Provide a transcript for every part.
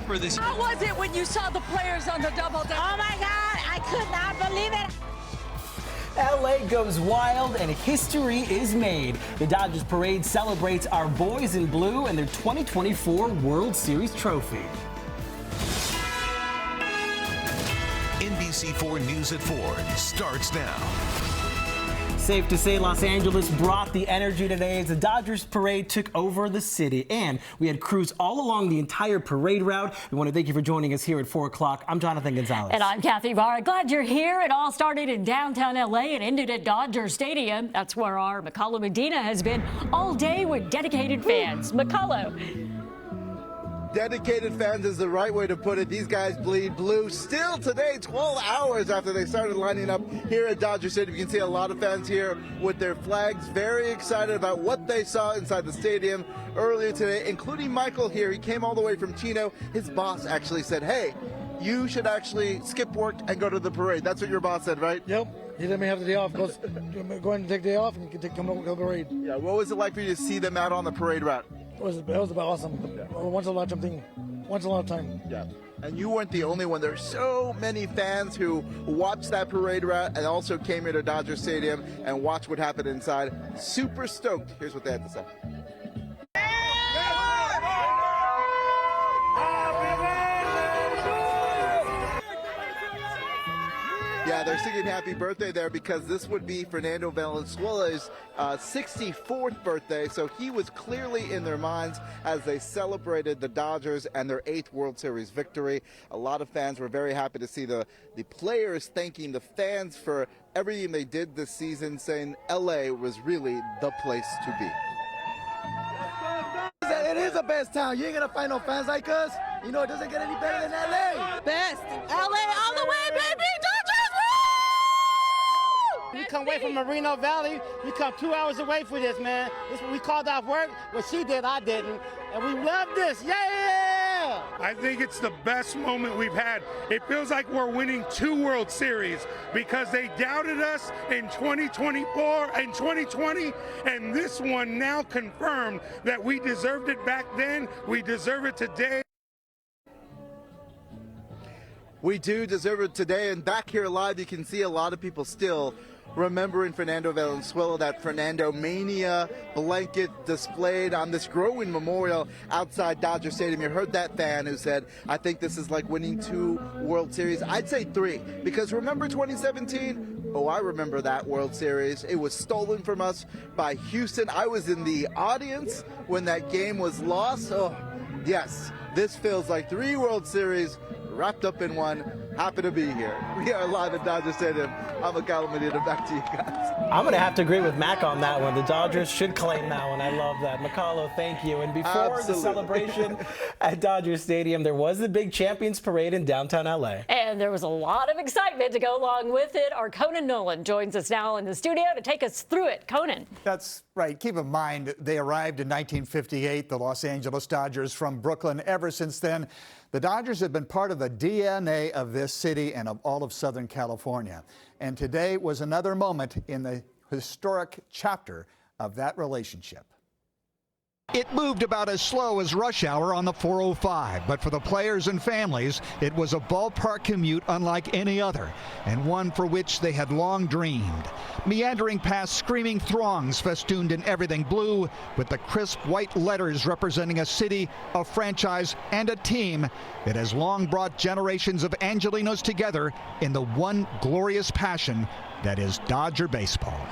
for this. How was it when you saw the players on the double deck? Oh my God, I could not believe it. LA goes wild and history is made. The Dodgers parade celebrates our boys in blue and their 2024 World Series trophy. NBC4 News at 4 starts now. Safe to say Los Angeles brought the energy today as the Dodgers parade took over the city. And we had crews all along the entire parade route. We want to thank you for joining us here at 4 o'clock. I'm Jonathan Gonzalez. And I'm Kathy Vara. Glad you're here. It all started in downtown LA and ended at Dodger Stadium. That's where our McCullough Medina has been all day with dedicated fans. McCullough. Dedicated fans is the right way to put it. These guys bleed blue still today, 12 hours after they started lining up here at Dodger Stadium. You can see a lot of fans here with their flags, very excited about what they saw inside the stadium earlier today, including Michael here. He came all the way from Chino. His boss actually said, hey, you should actually skip work and go to the parade. That's what your boss said, right? Yep. He let me have the day off. Go ahead and take the day off and you can come over to the parade. Yeah, what was it like for you to see them out on the parade route? It was about awesome. Once in a lifetime thing. Once in a lifetime. Yeah. And you weren't the only one. There's so many fans who watched that parade route and also came here to Dodger Stadium and watched what happened inside. Super stoked. Here's what they had to say. Yeah, they're singing happy birthday there because this would be Fernando Valenzuela's 64th birthday, so he was clearly in their minds as they celebrated the Dodgers and their 8th World Series victory. A lot of fans were very happy to see the players thanking the fans for everything they did this season, saying LA was really the place to be. It is the best town. You ain't gonna find no fans like us. You know, it doesn't get any better than LA. Best. LA all the way, baby. Dodgers, woo! You come away from Moreno Valley, you come 2 hours away for this, man. This we called off work. What she did, I didn't. And we love this. Yeah! I think it's the best moment we've had. It feels like we're winning 2 World Series because they doubted us in 2024 and 2020, and this one now confirmed that we deserved it back then. We deserve it today. We do deserve it today, and back here live you can see a lot of people still remembering Fernando Valenzuela, that Fernando Mania blanket displayed on this growing memorial outside Dodger Stadium. You heard that fan who said, I think this is like winning 2 World Series. I'd say 3, because remember 2017? Oh, I remember that World Series. It was stolen from us by Houston. I was in the audience when that game was lost. Oh, yes, this feels like 3 World Series wrapped up in one. Happy to be here. We are live at Dodger Stadium. I'm McCullough Medina. Back to you guys. I'm going to have to agree with Mac on that one. The Dodgers should claim that one. I love that. McCullough, thank you. And before the celebration at Dodger Stadium, there was the big Champions Parade in downtown LA. And there was a lot of excitement to go along with it. Our Conan Nolan joins us now in the studio to take us through it. Conan. That's right. Keep in mind, they arrived in 1958, the Los Angeles Dodgers from Brooklyn. Ever since then, the Dodgers have been part of the DNA of this city and of all of Southern California. And today was another moment in the historic chapter of that relationship. It moved about as slow as rush hour on the 405, but for the players and families, it was a ballpark commute unlike any other, and one for which they had long dreamed. Meandering past screaming throngs festooned in everything blue, with the crisp white letters representing a city, a franchise, and a team that has long brought generations of Angelinos together in the one glorious passion that is Dodger baseball.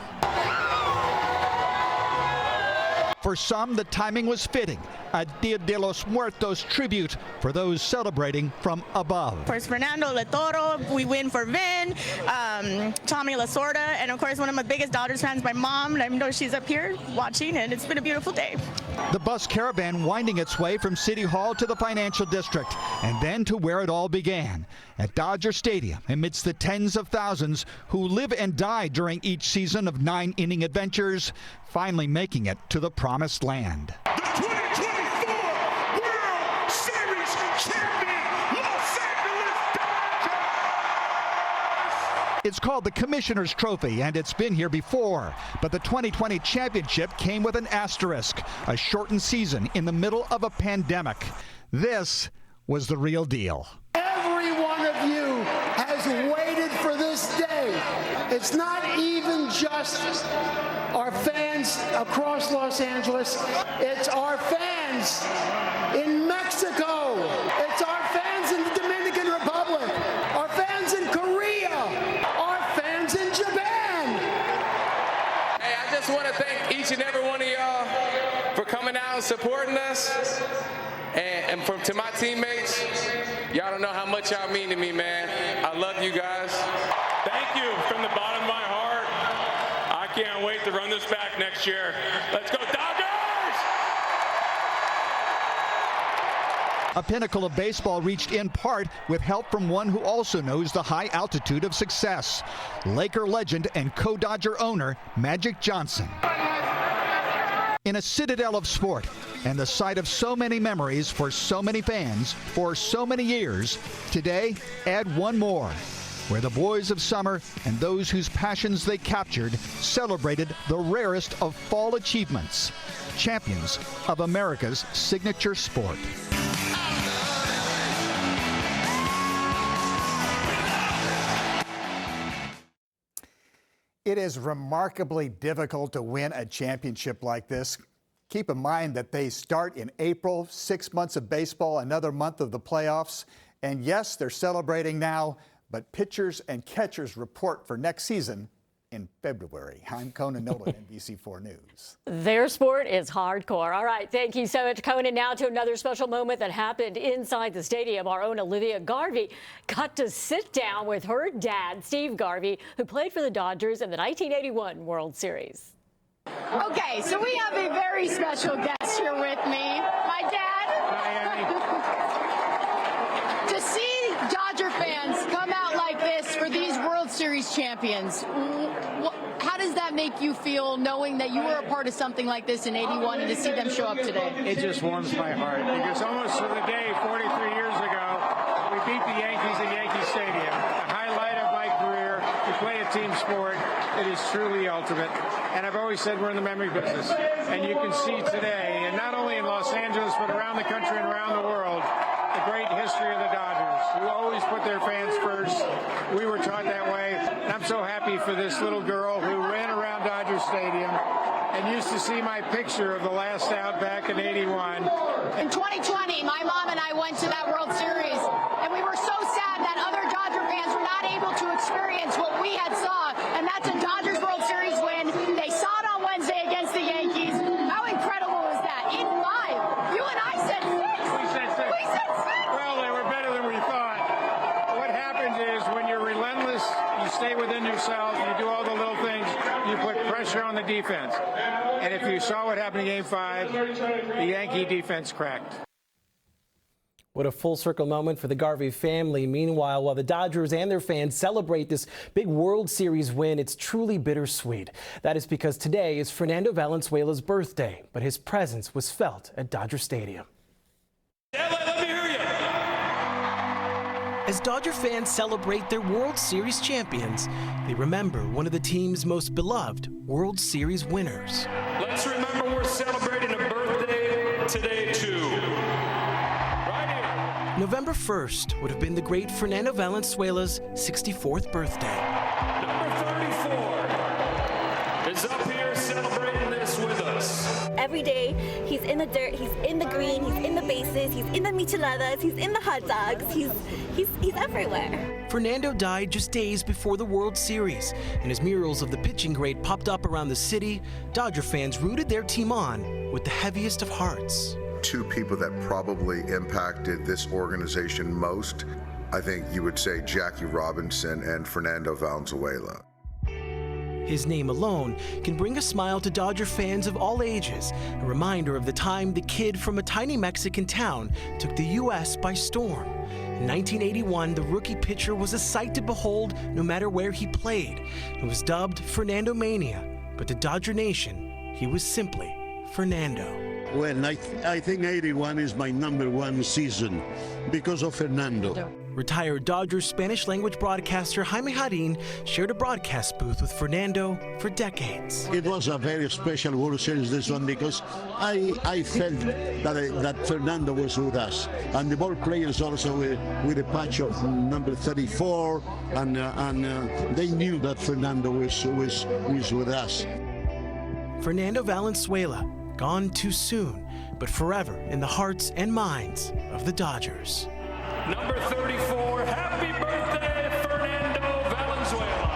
For some, the timing was fitting, a Dia de los Muertos tribute for those celebrating from above. Of course, Fernando Toro, we win for Vin, Tommy Lasorda, and of course, one of my biggest Dodgers fans, my mom, and I know she's up here watching, and it's been a beautiful day. The bus caravan winding its way from City Hall to the Financial District, and then to where it all began, at Dodger Stadium, amidst the tens of thousands who live and die during each season of 9-inning adventures, finally making it to the promised land. The 2024 World Series champion, Los Angeles Dodgers! It's called the Commissioner's Trophy, and it's been here before. But the 2020 championship came with an asterisk, a shortened season in the middle of a pandemic. This was the real deal. Every one of you has waited for this day. It's not even just our fans across Los Angeles. It's our fans in Mexico. It's our fans in the Dominican Republic. Our fans in Korea. Our fans in Japan. Hey, I just want to thank each and every one of y'all for coming out and supporting us. And to my teammates, y'all don't know how much y'all mean to me, man. I love you guys. Thank you from the bottom of my heart. I can't wait to run this back next year. Let's go Dodgers! A pinnacle of baseball reached in part with help from one who also knows the high altitude of success. Laker legend and co-Dodger owner Magic Johnson. In a citadel of sport and the site of so many memories for so many fans for so many years, today add one more, where the boys of summer and those whose passions they captured celebrated the rarest of fall achievements, champions of America's signature sport. It is remarkably difficult to win a championship like this. Keep in mind that they start in April, 6 months of baseball, another month of the playoffs. And yes, they're celebrating now, but pitchers and catchers report for next season in February. I'm Conan Nolan, NBC4 News. Their sport is hardcore. All right, thank you so much, Conan. Now to another special moment that happened inside the stadium. Our own Olivia Garvey got to sit down with her dad, Steve Garvey, who played for the Dodgers in the 1981 World Series. Okay, so we have a very special guest here with me. My dad. To see Dodger fans come out like this for these World Series champions, how does that make you feel, knowing that you were a part of something like this in '81 and to see them show up today? It just warms my heart because almost to the day 43 years ago, we beat the Yankees in Yankee Stadium. The highlight of my career. We play a team sport. It is truly ultimate. And I've always said we're in the memory business. And you can see today, and not only in Los Angeles, but around the country and around the world, the great history of the Dodgers, who always put their fans first. We were taught that way. And I'm so happy for this little girl who ran around Dodger Stadium and used to see my picture of the last out back in '81. In 2020, my mom and I went to that World Series, and we were so sad that other Dodger fans were not able to experience what we had saw, and that's a Dodgers World Series win. They saw it on Wednesday against the Yankees. How incredible was that? In live. You and I said 6. We said 6. We said 6. Well, they were better than we thought. What happens is when you're relentless, you stay within yourself, you do all the little things, you put pressure on the defense. And if you saw what happened in Game 5, the Yankee defense cracked. What a full circle moment for the Garvey family. Meanwhile, while the Dodgers and their fans celebrate this big World Series win, it's truly bittersweet. That is because today is Fernando Valenzuela's birthday, but his presence was felt at Dodger Stadium. Let me hear you. As Dodger fans celebrate their World Series champions, they remember one of the team's most beloved World Series winners. Let's remember we're celebrating a birthday today, too. November 1st would have been the great Fernando Valenzuela's 64th birthday. Number 34 is up here celebrating this with us. Every day, he's in the dirt, he's in the green, he's in the bases, he's in the micheladas, he's in the hot dogs, he's everywhere. Fernando died just days before the World Series, and as murals of the pitching great popped up around the city, Dodger fans rooted their team on with the heaviest of hearts. Two people that probably impacted this organization most, I think you would say Jackie Robinson and Fernando Valenzuela. His name alone can bring a smile to Dodger fans of all ages, a reminder of the time the kid from a tiny Mexican town took the U.S. by storm. In 1981, the rookie pitcher was a sight to behold no matter where he played. It was dubbed Fernando Mania, but to Dodger Nation, he was simply Fernando. Well, I think '81 is my #1 season because of Fernando. retired Dodgers Spanish-language broadcaster Jaime Jarrín shared a broadcast booth with Fernando for decades. It was a very special World Series, this one, because I felt that Fernando was with us, and the ball players also with a patch of number 34, and they knew that Fernando was with us. Fernando Valenzuela, gone too soon, but forever in the hearts and minds of the Dodgers. Number 34, happy birthday, Fernando Valenzuela.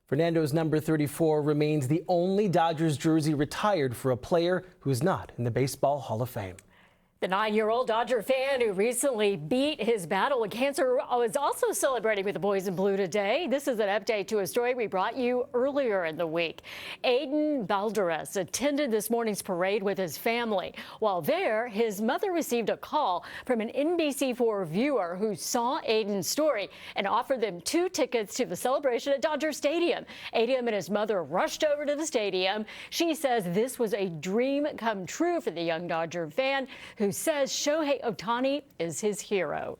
Fernando's number 34 remains the only Dodgers jersey retired for a player who is not in the Baseball Hall of Fame. The 9-year-old Dodger fan who recently beat his battle with cancer was also celebrating with the boys in blue today. This is an update to a story we brought you earlier in the week. Aiden Balderas attended this morning's parade with his family. While there, his mother received a call from an NBC4 viewer who saw Aiden's story and offered them 2 tickets to the celebration at Dodger Stadium. Aiden and his mother rushed over to the stadium. She says this was a dream come true for the young Dodger fan who says Shohei Ohtani is his hero.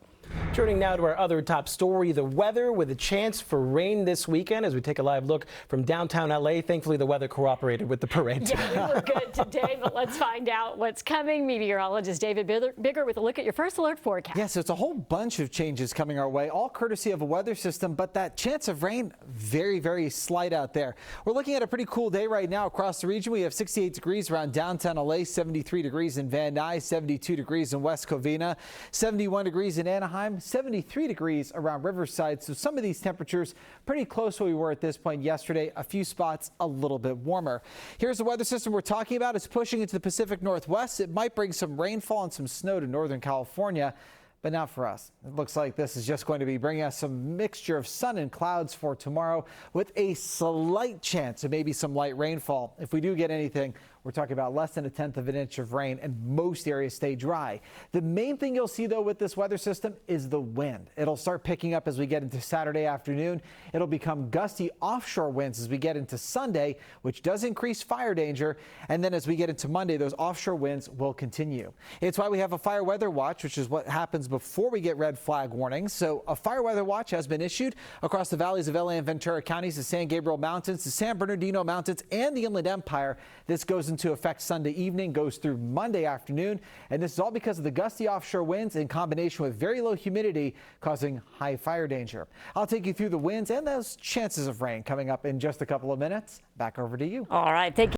Turning now to our other top story, the weather with a chance for rain this weekend as we take a live look from downtown LA. Thankfully, the weather cooperated with the parade. Yeah, we were good today, but let's find out what's coming. Meteorologist David Bigger with a look at your first alert forecast. Yes, it's a whole bunch of changes coming our way, all courtesy of a weather system, but that chance of rain, very, very slight out there. We're looking at a pretty cool day right now across the region. We have 68 degrees around downtown LA, 73 degrees in Van Nuys, 72 degrees in West Covina, 71 degrees in Anaheim, 73 degrees around Riverside. So some of these temperatures pretty close to where we were at this point yesterday. A few spots a little bit warmer. Here's the weather system we're talking about. It's pushing into the Pacific Northwest. It might bring some rainfall and some snow to Northern California, but not for us. It looks like this is just going to be bringing us some mixture of sun and clouds for tomorrow with a slight chance of maybe some light rainfall. If we do get anything, we're talking about less than 1/10 of an inch of rain, and most areas stay dry. The main thing you'll see, though, with this weather system is the wind. It'll start picking up as we get into Saturday afternoon. It'll become gusty offshore winds as we get into Sunday, which does increase fire danger. And then as we get into Monday, those offshore winds will continue. It's why we have a fire weather watch, which is what happens before we get red flag warnings. So a fire weather watch has been issued across the valleys of LA and Ventura counties, the San Gabriel Mountains, the San Bernardino Mountains, and the Inland Empire. This goes into effect Sunday evening, goes through Monday afternoon, and this is all because of the gusty offshore winds in combination with very low humidity causing high fire danger. I'll take you through the winds and those chances of rain coming up in just a couple of minutes. Back over to you. All right, thank you.